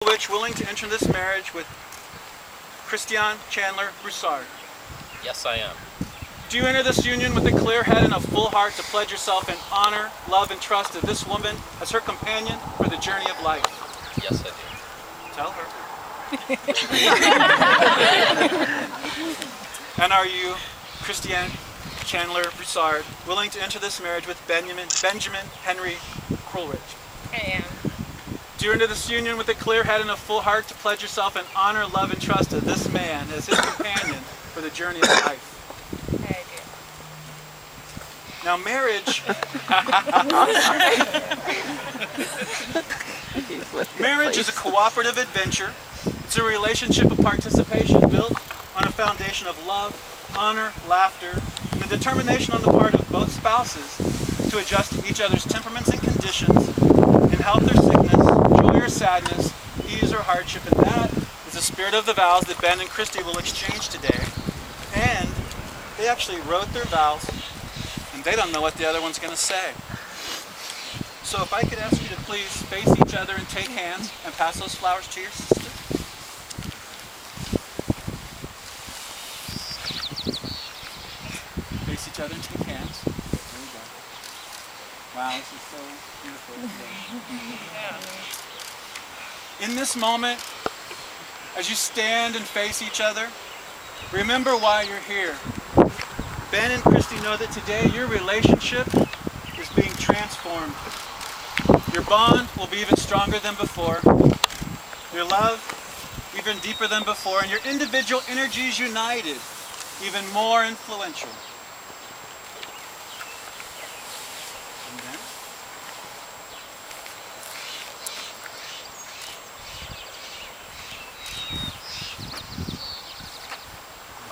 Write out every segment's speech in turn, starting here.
Which willing to enter this marriage with Christian Chandler Broussard? Yes, I am. Do you enter this union with a clear head and a full heart to pledge yourself in honor, love, and trust to this woman as her companion for the journey of life? Yes, I do. Tell her. And are you, Christian Chandler Broussard, willing to enter this marriage with Benjamin Henry Coleridge? I am. Do you enter this union with a clear head and a full heart to pledge yourself in honor, love, and trust to this man as his companion for the journey of life? I do. Now marriage... Marriage is a cooperative adventure. It's a relationship of participation built on a foundation of love, honor, laughter, and the determination on the part of both spouses to adjust to each other's temperaments and conditions, in health or sickness, joy or sadness, ease or hardship, and that is the spirit of the vows that Ben and Christy will exchange today. And they actually wrote their vows, and they don't know what the other one's going to say. So if I could ask you to please face each other and take hands and pass those flowers to your sister. Face each other and take hands. There we go. Wow, this is so beautiful. In this moment, as you stand and face each other, remember why you're here. Ben and Christy know that today your relationship is being transformed. Your bond will be even stronger than before. Your love even deeper than before, and your individual energies united, even more influential. Amen.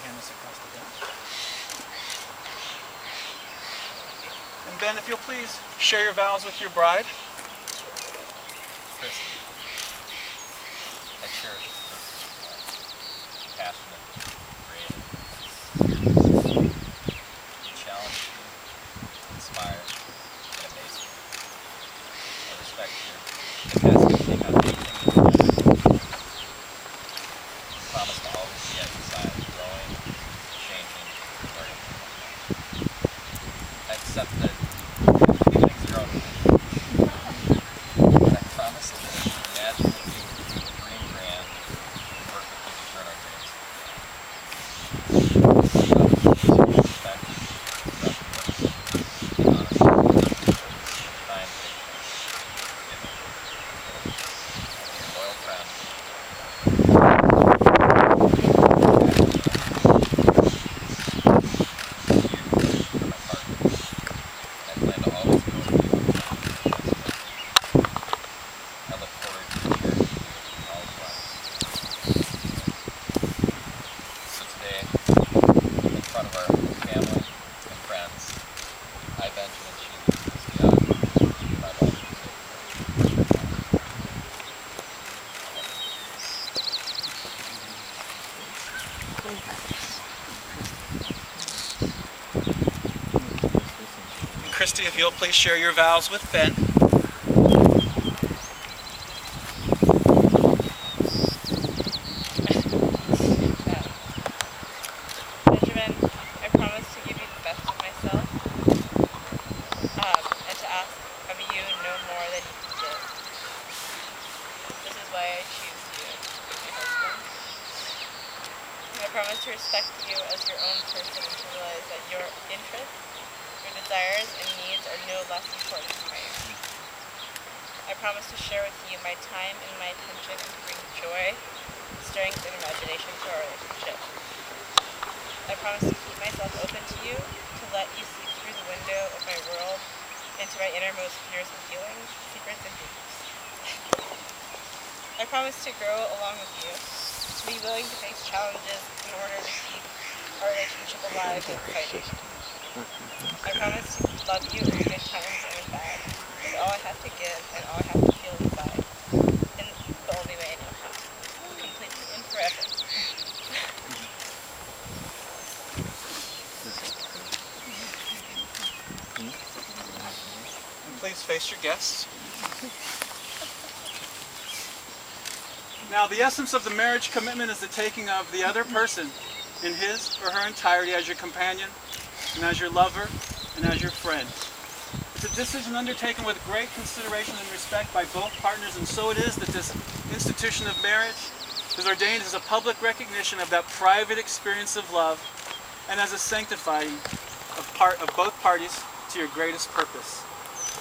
Hand this across the desk. And Ben, if you'll please share your vows with your bride. Christy, I cherish passionate, creative, you challenge me, inspire, and amaze me. I respect your capacity to take on anything. Promise to always be at your side, growing, changing, learning. I accept that you make your own. I promise that you imagine that you dream grand and work with you to turn our dreams. Respect, honesty, kind, forgiving, your loyal friend. You are my partner, and I plan to always go with you. I look forward to sharing with you all of life. So today, in front of our family and friends, I, Benjamin Christian, my wife, And Christy, if you'll please share your vows with Ben. Benjamin, I promise to give you the best of myself, and to ask of you no more than you can give. This is why I choose you as my husband. And I promise to respect you as your own person and to realize that your interests, your desires, and needs are no less important than my own. I promise to share with you my time and my attention and to bring joy, strength, and imagination to our relationship. I promise to keep myself open to you, to let you see through the window of my world into my innermost fears and feelings, secrets and dreams. I promise to grow along with you, to be willing to face challenges in order to keep our relationship alive and exciting. I promise to love you in good times and in bad, with all I have to give and all I have to feel inside, in the only way I know how, completely and forever. And please face your guests. Now, the essence of the marriage commitment is the taking of the other person in his or her entirety as your companion, and as your lover, and as your friend. It's a decision undertaken with great consideration and respect by both partners, and so it is that this institution of marriage is ordained as a public recognition of that private experience of love and as a sanctifying of both parties to your greatest purpose.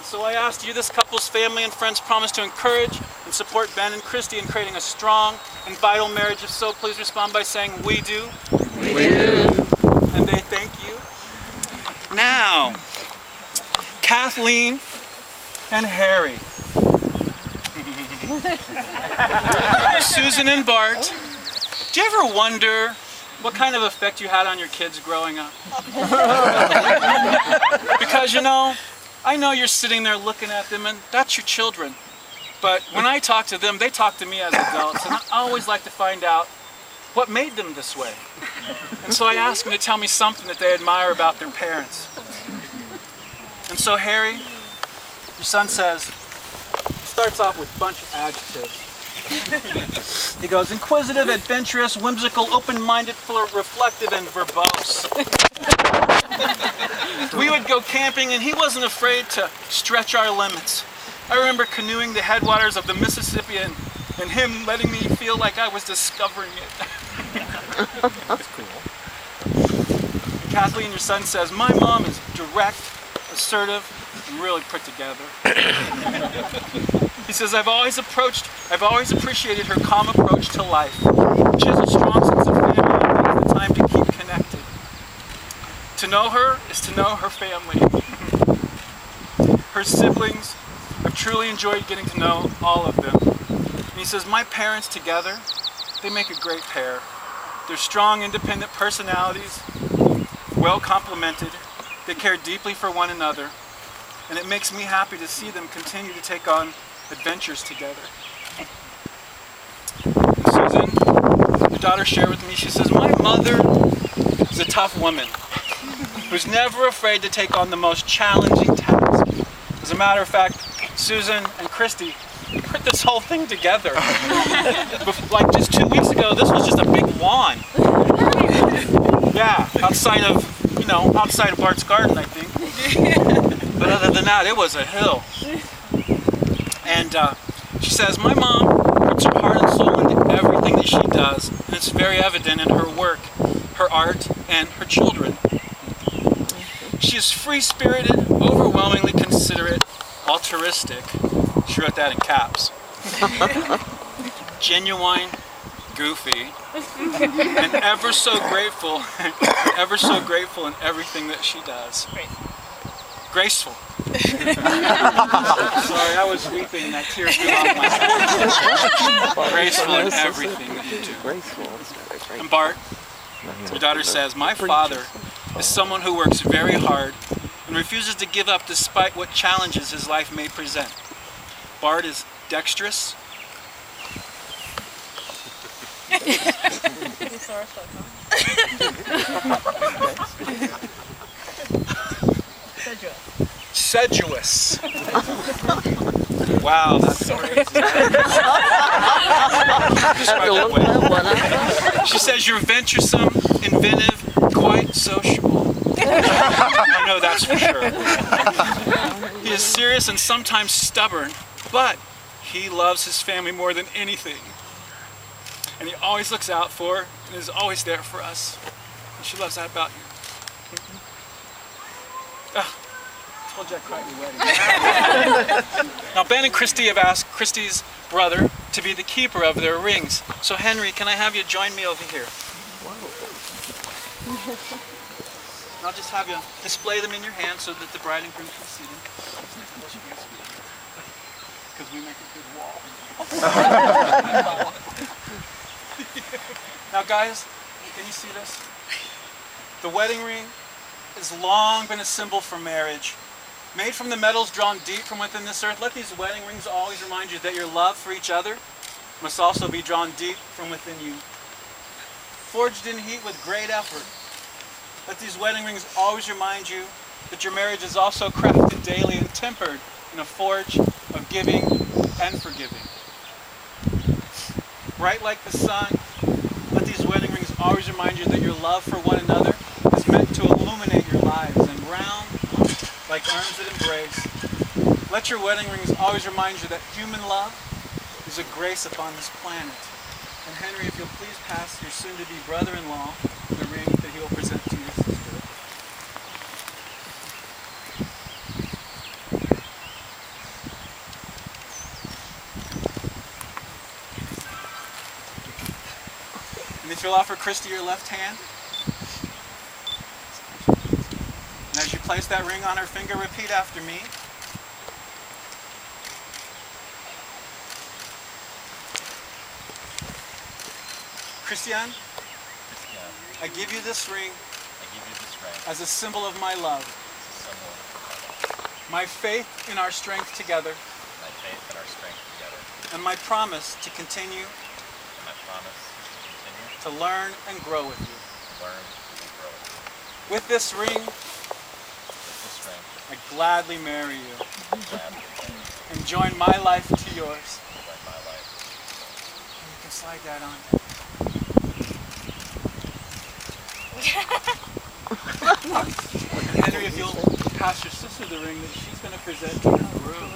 So I asked you, this couple's family and friends, promise to encourage and support Ben and Christy in creating a strong and vital marriage. If so, please respond by saying, "We do." We do. And they thank you. Now, Kathleen and Harry. Susan and Bart, do you ever wonder what kind of effect you had on your kids growing up? Because, you know, I know you're sitting there looking at them, and that's your children. But when I talk to them, they talk to me as adults, and I always like to find out what made them this way. And so I ask them to tell me something that they admire about their parents. And so Harry, your son, starts off with a bunch of adjectives. He goes, inquisitive, adventurous, whimsical, open-minded, reflective, and verbose. We would go camping and he wasn't afraid to stretch our limits. I remember canoeing the headwaters of the Mississippi and him letting me feel like I was discovering it. That's cool. Kathleen, your son, says, my mom is direct, assertive, and really put together. He says, I've always appreciated her calm approach to life. She has a strong sense of family and takes the time to keep connected. To know her is to know her family. Her siblings, I've truly enjoyed getting to know all of them. And he says, my parents together, they make a great pair. They're strong, independent personalities, well complemented. They care deeply for one another. And it makes me happy to see them continue to take on adventures together. And Susan, your daughter, shared with me, she says, my mother is a tough woman who's never afraid to take on the most challenging tasks. As a matter of fact, Susan and Christy put this whole thing together. Like just 2 weeks ago, this was just a big lawn. Yeah, outside of Bart's garden, I think. But other than that, it was a hill. And she says, my mom puts her heart and soul into everything that she does, and it's very evident in her work, her art, and her children. She is free-spirited, overwhelmingly considerate, altruistic. She wrote that in caps. Genuine, goofy, and ever so grateful in everything that she does. Graceful. Sorry, I was weeping and that tear flew off my face. Graceful in everything that you do. Graceful. And Bart, your daughter says, my father is someone who works very hard and refuses to give up despite what challenges his life may present. Bart is dexterous. Sedulous. Wow, that's crazy. She says you're venturesome, inventive, quite sociable. I know that's for sure. He is serious and sometimes stubborn, but he loves his family more than anything. And he always looks out for and is always there for us. And she loves that about you. I told you I cried at your wedding. Now Ben and Christy have asked Christy's brother to be the keeper of their rings. So Henry, can I have you join me over here? I'll just have you display them in your hand so that the bride and groom can see them. Because we make a good wall. Now guys, can you see this? The wedding ring has long been a symbol for marriage. Made from the metals drawn deep from within this earth, let these wedding rings always remind you that your love for each other must also be drawn deep from within you. Forged in heat with great effort, let these wedding rings always remind you that your marriage is also crafted daily and tempered in a forge of giving and forgiving. bright like the sun. Let these wedding rings always remind you that your love for one another is meant to illuminate your lives, and round like arms that embrace. Let your wedding rings always remind you that human love is a grace upon this planet. And Henry, if you'll please pass your soon-to-be brother-in-law the ring that he will present to your sister. And if you'll offer Christy your left hand, and as you place that ring on her finger, repeat after me. Christian, I give you this ring as a symbol of my love, my faith in our strength together, and my promise to continue to learn and grow with you. With this ring, I gladly marry you and join my life to yours. And you can slide that on. Henry, if you'll pass your sister the ring that she's going to present to the groom.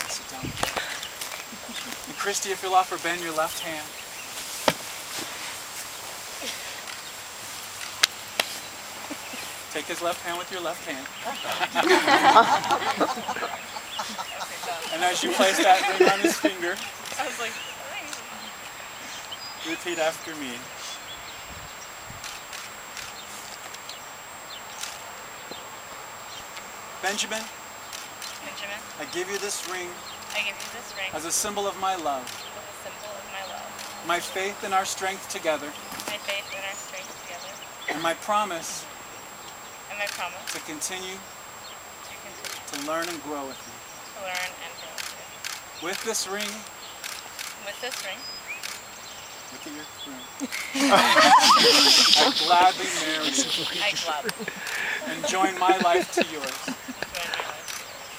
Sit down. And Christy, if you'll offer Ben your left hand. Take his left hand with your left hand. And as you place that ring on his finger, I was like, repeat after me. Benjamin, I give you this ring as a symbol of my love, my faith in our strength together, and my promise to continue to learn and grow with you. With this ring, look at your ring, I gladly marry you and join my life to yours.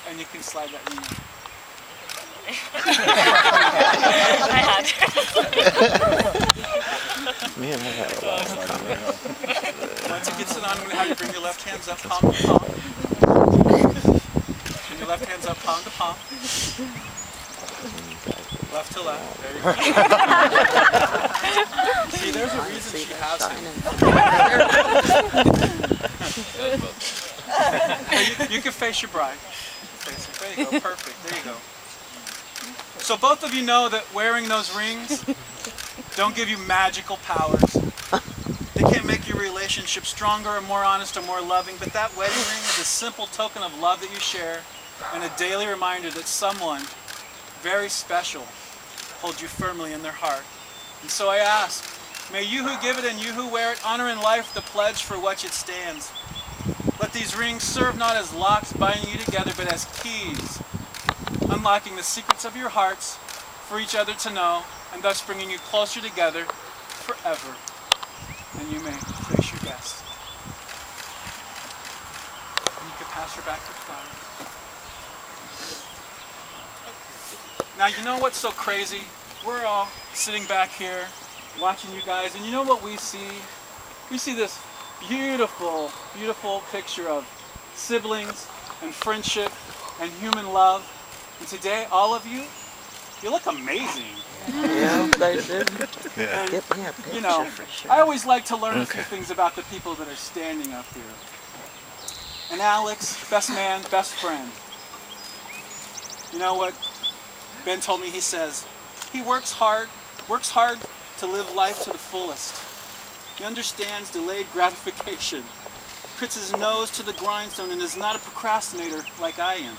And you can slide that ring on. I had to. Man, I had a lot of fun. Once it gets it on, I'm going to have you bring your left hands up, palm to palm. And your left hands up, palm to palm. Left to left. There you go. See, there's a reason she has it. You can face your bride. Face it. There you go. Perfect. There you go. So both of you know that wearing those rings don't give you magical powers. They can't make your relationship stronger or more honest or more loving, but that wedding ring is a simple token of love that you share and a daily reminder that someone very special holds you firmly in their heart. And so I ask, may you who give it and you who wear it honor in life the pledge for which it stands. Let these rings serve not as locks binding you together, but as keys, unlocking the secrets of your hearts for each other to know, and thus bringing you closer together forever. And you may face your guests. And you can pass her back to the flowers. Now, you know what's so crazy? We're all sitting back here watching you guys, and you know what we see? We see this beautiful, beautiful picture of siblings and friendship and human love. And today, all of you, you look amazing. Yeah, they did. Yeah. Get me a picture You know, for sure. I always like to learn a few things about the people that are standing up here. And Alex, best man, best friend. You know what Ben told me? He says, he works hard to live life to the fullest. He understands delayed gratification, puts his nose to the grindstone, and is not a procrastinator like I am.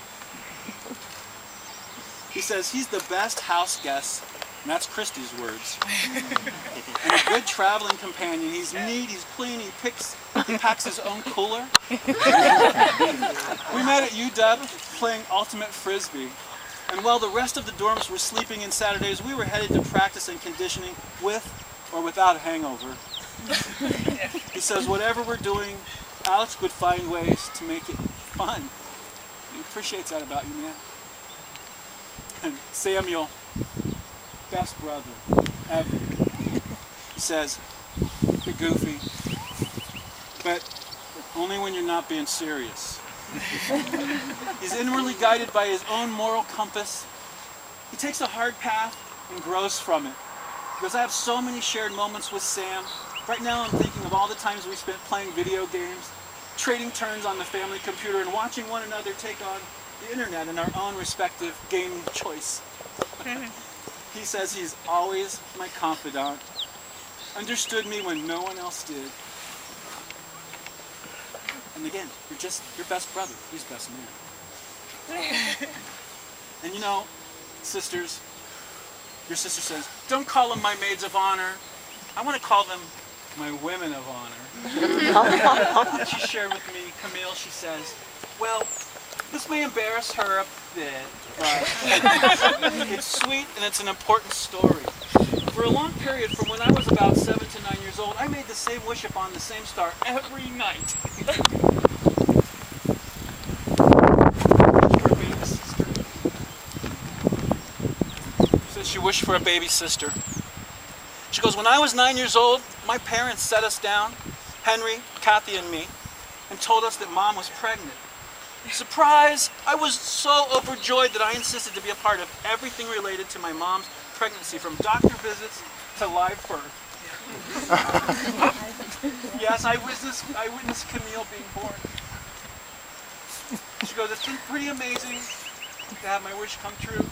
He says he's the best house guest, and that's Christy's words. And a good traveling companion. He's neat, he's clean, he packs his own cooler. We met at UW playing ultimate frisbee. And while the rest of the dorms were sleeping in Saturdays, we were headed to practice and conditioning with or without a hangover. He says, whatever we're doing, Alex would find ways to make it fun. He appreciates that about you, man. And Samuel, best brother ever, he says, you're goofy, but only when you're not being serious. He's inwardly guided by his own moral compass. He takes a hard path and grows from it. Because I have so many shared moments with Sam. Right now I'm thinking of all the times we spent playing video games, trading turns on the family computer, and watching one another take on the internet in our own respective game choice. He says he's always my confidant, understood me when no one else did. And again, you're just your best brother. He's best man. And you know, sisters, your sister says, don't call them my maids of honor. I want to call them my women of honor. And she shared with me, Camille, she says, well, this may embarrass her a bit, but it's sweet and it's an important story. For a long period, from when I was about 7 to 9 years old, I made the same wish upon the same star every night. She wished for a baby sister. She goes, when I was 9 years old, my parents set us down, Henry, Kathy, and me, and told us that Mom was pregnant. Surprise! I was so overjoyed that I insisted to be a part of everything related to my mom's pregnancy, from doctor visits to live birth. Yes, I witnessed Camille being born. She goes, it's been pretty amazing to have my wish come true.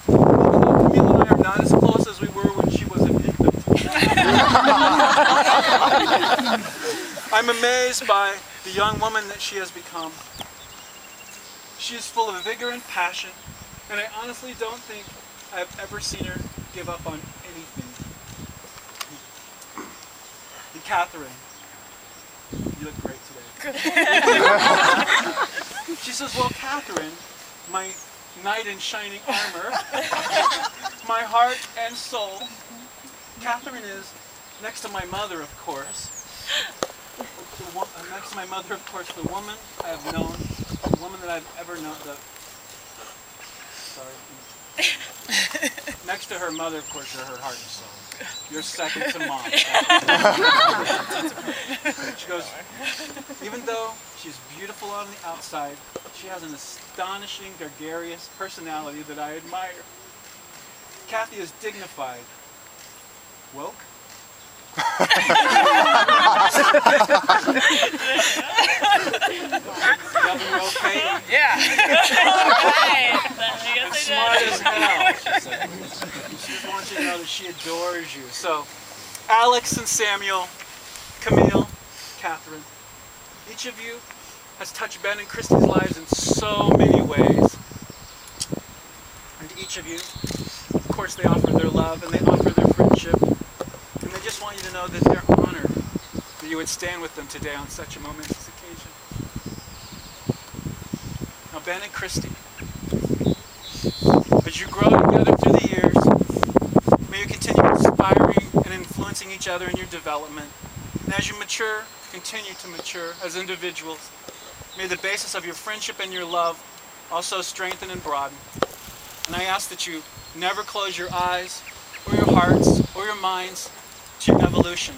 Camille and I are not as close as we were when she was an infant. I'm amazed by the young woman that she has become. She is full of vigor and passion, and I honestly don't think I've ever seen her give up on anything. And Catherine, you look great today. She says, well, Catherine, my knight in shining armor, my heart and soul. Catherine is, next to my mother, of course, next to my mother, of course, the woman I have known, the woman that I've ever known, next to her mother, of course, you're her heart and soul. You're second to Mom. She goes, even though she's beautiful on the outside, she has an astonishing, gregarious personality that I admire. Kathy is dignified, woke, okay? Yeah. And smart as hell, she said. She just wants you to know that she adores you. So, Alex and Samuel, Camille, Catherine, each of you has touched Ben and Christy's lives in so many ways. And to each of you, of course, they offer their love and they offer their friendship. And they just want you to know that they're honored that you would stand with them today on such a momentous occasion. Now, Ben and Christy, as you grow together through the years, may you continue inspiring and influencing each other in your development. And as you mature, continue to mature as individuals, may the basis of your friendship and your love also strengthen and broaden. And I ask that you never close your eyes or your hearts or your minds to your evolution.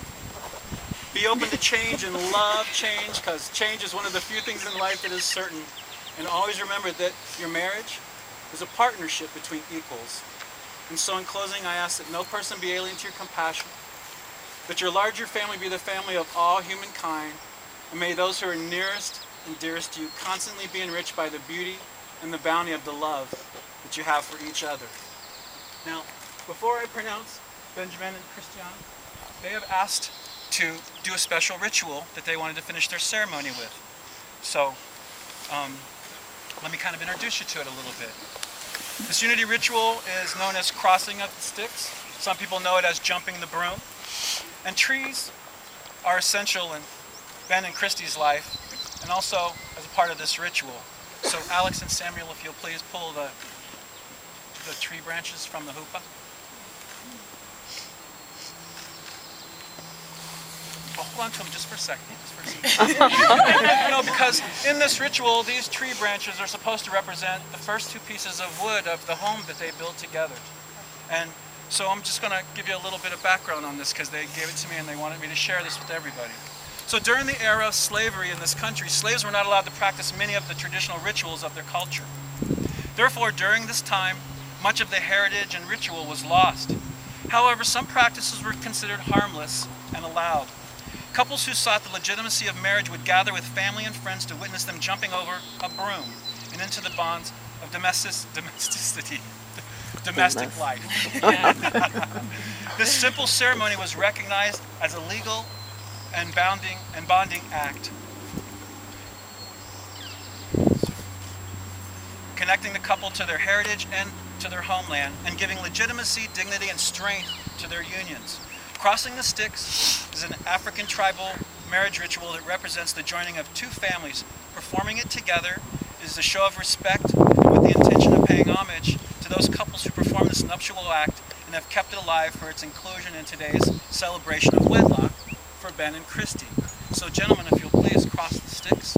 Be open to change and love change, because change is one of the few things in life that is certain. And always remember that your marriage is a partnership between equals. And so in closing, I ask that no person be alien to your compassion, that your larger family be the family of all humankind, and may those who are nearest and dearest to you constantly be enriched by the beauty and the bounty of the love that you have for each other. Now, before I pronounce Benjamin and Christiana, they have asked to do a special ritual that they wanted to finish their ceremony with. So, let me kind of introduce you to it a little bit. This unity ritual is known as crossing of the sticks. Some people know it as jumping the broom. And trees are essential in Ben and Christy's life, and also as a part of this ritual. So Alex and Samuel, if you'll please pull the tree branches from the hoopah. Oh. Hold on to them just for a second. Because in this ritual, these tree branches are supposed to represent the first two pieces of wood of the home that they built together. And so I'm just going to give you a little bit of background on this because they gave it to me and they wanted me to share this with everybody. So during the era of slavery in this country, slaves were not allowed to practice many of the traditional rituals of their culture. Therefore, during this time, much of the heritage and ritual was lost. However, some practices were considered harmless and allowed. Couples who sought the legitimacy of marriage would gather with family and friends to witness them jumping over a broom and into the bonds of domestic life. This simple ceremony was recognized as a legal and bonding act, connecting the couple to their heritage and to their homeland, and giving legitimacy, dignity, and strength to their unions. Crossing the sticks is an African tribal marriage ritual that represents the joining of two families. Performing it together is a show of respect with the intention of paying homage to those couples who perform this nuptial act and have kept it alive for its inclusion in today's celebration of wedlock for Ben and Christy. So gentlemen, if you'll please cross the sticks.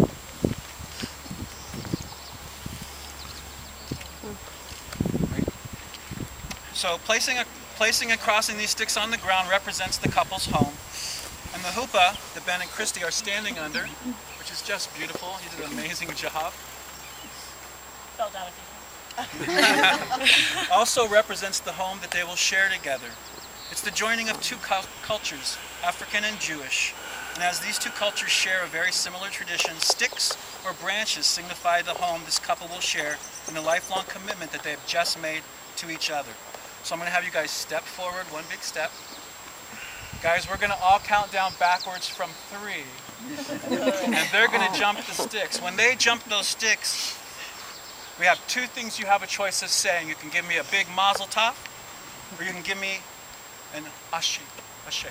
So placing and crossing these sticks on the ground represents the couple's home. And the hoopah that Ben and Christy are standing under, which is just beautiful. You did an amazing job. Fell down a few. Also represents the home that they will share together. It's the joining of two cultures, African and Jewish. And as these two cultures share a very similar tradition, sticks or branches signify the home this couple will share and the lifelong commitment that they have just made to each other. So I'm going to have you guys step forward, one big step. Guys, we're going to all count down backwards from 3. And they're going to jump the sticks. When they jump those sticks, we have 2 things you have a choice of saying. You can give me a big mazel tov, or you can give me an ashe. Ashe.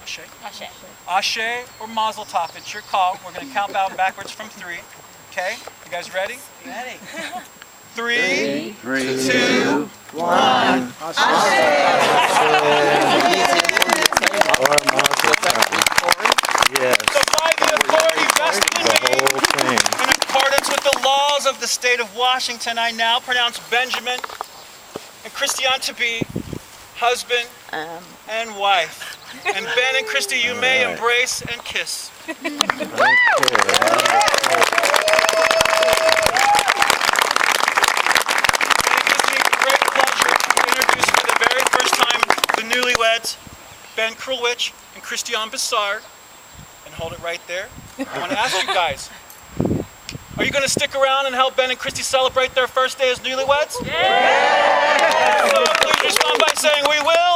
Ashe. Ashe. Ashe or mazel tov. It's your call. We're going to count down backwards from 3. Okay? You guys ready? Ready. 3, 2, 1. Yes. So by the authority vested in me, in accordance with the laws of the state of Washington, I now pronounce Benjamin and Christian to be husband and wife. And Ben and Christy, you may embrace and kiss. Newlyweds, Ben Krulwich and Christian Bissard, and hold it right there. I want to ask you guys, are you going to stick around and help Ben and Christy celebrate their first day as newlyweds? Yeah! So please respond by saying we will.